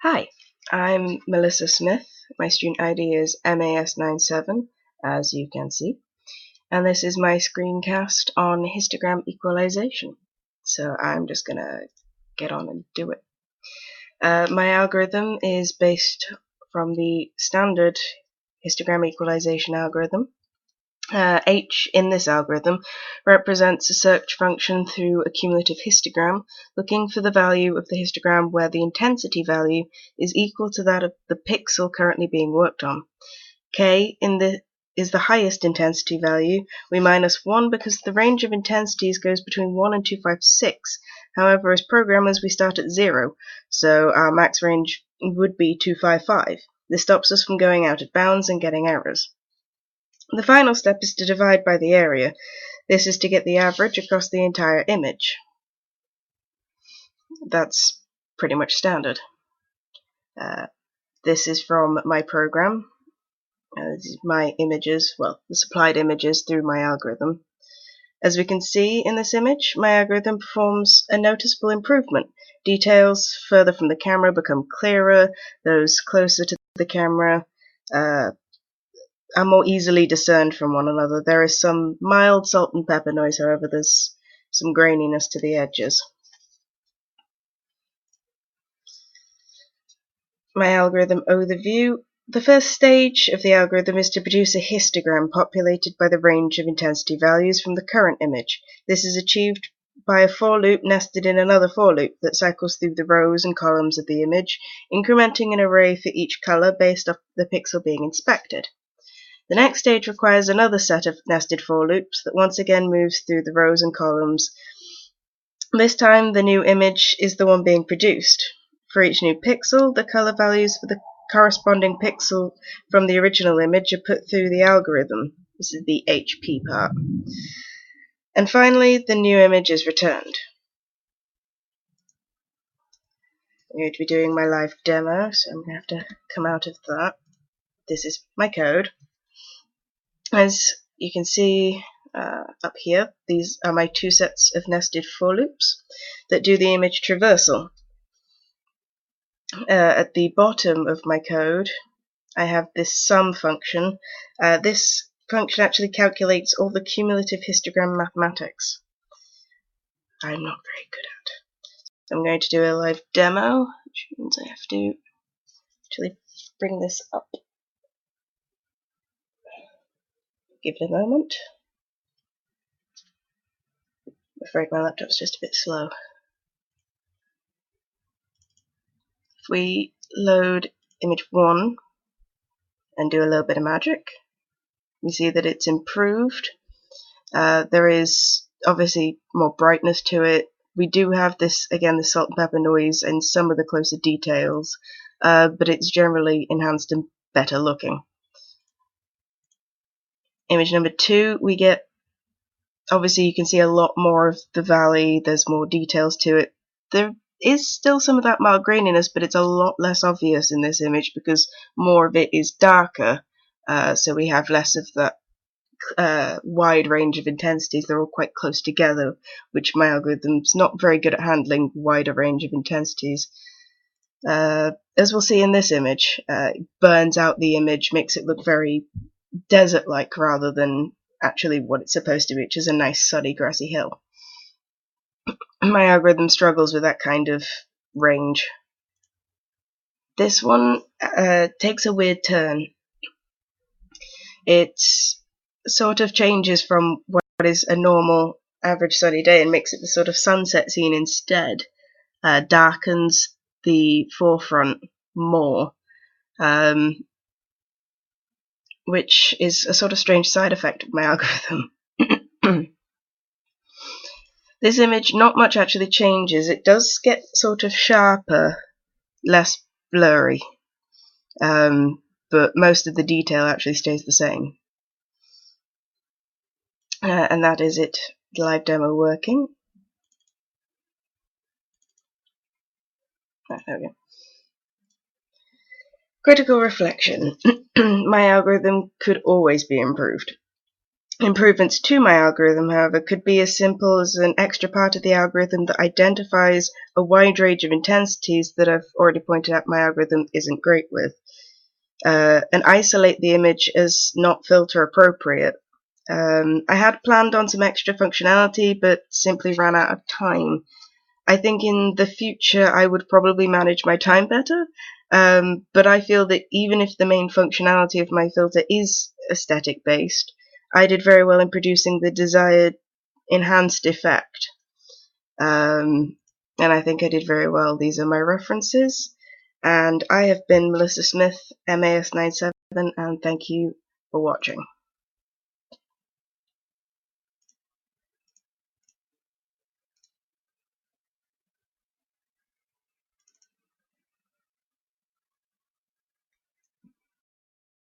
Hi, I'm Melissa Smith. My student ID is MAS97, as you can see, and this is my screencast on histogram equalisation. So I'm just gonna get on and do it. My algorithm is based from the standard histogram equalisation algorithm. H in this algorithm represents a search function through a cumulative histogram, looking for the value of the histogram where the intensity value is equal to that of the pixel currently being worked on. K is the highest intensity value. We minus 1 because the range of intensities goes between 1 and 256. However, as programmers we start at 0, so our max range would be 255. This stops us from going out of bounds and getting errors. The final step is to divide by the area. This is to get the average across the entire image. That's pretty much standard. This is from my program. This is my images, well, the supplied images through my algorithm. As we can see in this image, my algorithm performs a noticeable improvement. Details further from the camera become clearer, those closer to the camera are more easily discerned from one another. There is some mild salt and pepper noise, however, there's some graininess to the edges. My algorithm overview. The first stage of the algorithm is to produce a histogram populated by the range of intensity values from the current image. This is achieved by a for loop nested in another for loop that cycles through the rows and columns of the image, incrementing an array for each color based off the pixel being inspected. The next stage requires another set of nested for loops that once again moves through the rows and columns. This time the new image is the one being produced. For each new pixel, the color values for the corresponding pixel from the original image are put through the algorithm. This is the HP part. And finally, the new image is returned. I'm going to be doing my live demo, so I'm going to have to come out of that. This is my code. As you can see up here, these are my two sets of nested for loops that do the image traversal. At the bottom of my code, I have this sum function. This function actually calculates all the cumulative histogram mathematics I'm not very good at. I'm going to do a live demo, which means I have to actually bring this up. Give it a moment. I'm afraid my laptop's just a bit slow. If we load image 1 and do a little bit of magic, we see that it's improved. There is obviously more brightness to it. We do have this, again, the salt and pepper noise and some of the closer details, but it's generally enhanced and better looking. Image number 2, we get, obviously you can see a lot more of the valley, there's more details to it. There is still some of that mild graininess, but it's a lot less obvious in this image because more of it is darker, so we have less of that wide range of intensities. They're all quite close together, which my algorithm's not very good at handling wider range of intensities. As we'll see in this image, it burns out the image, makes it look very desert-like rather than actually what it's supposed to be, which is a nice sunny grassy hill. My algorithm struggles with that kind of range. This one takes a weird turn. It sort of changes from what is a normal average sunny day and makes it the sort of sunset scene instead. Darkens the forefront more, which is a sort of strange side effect of my algorithm. This image, not much actually changes. It does get sort of sharper, less blurry, but most of the detail actually stays the same. And that is it, the live demo working. There we go. Critical reflection. My algorithm could always be improved. Improvements to my algorithm, however, could be as simple as an extra part of the algorithm that identifies a wide range of intensities that I've already pointed out my algorithm isn't great with, and isolate the image as not filter appropriate. I had planned on some extra functionality, but simply ran out of time. I think in the future I would probably manage my time better, but I feel that even if the main functionality of my filter is aesthetic based, I did very well in producing the desired enhanced effect. And I think I did very well. These are my references, and I have been Melissa Smith, MAS97, and thank you for watching.